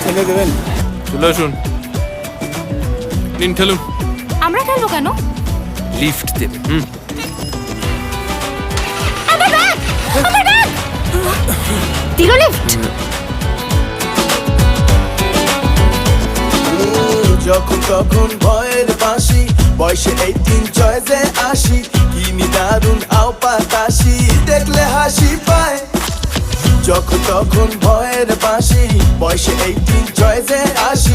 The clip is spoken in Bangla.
ঠেলে দেবেন? চলে আসুন, নিন ঠেলুন। আমরা খেলবো কেন? লিফট দেবে। দিল লিফট। যখন তখন ভয়ের বাঁশি, বয়সে 18 চয়েসে আসি, কিনি দারুণ আও পাতাসি, দেখলে হাসি পায়। যখন তখন ভয়ের বাঁশি, বয়সে 18 চয়েসে আসি।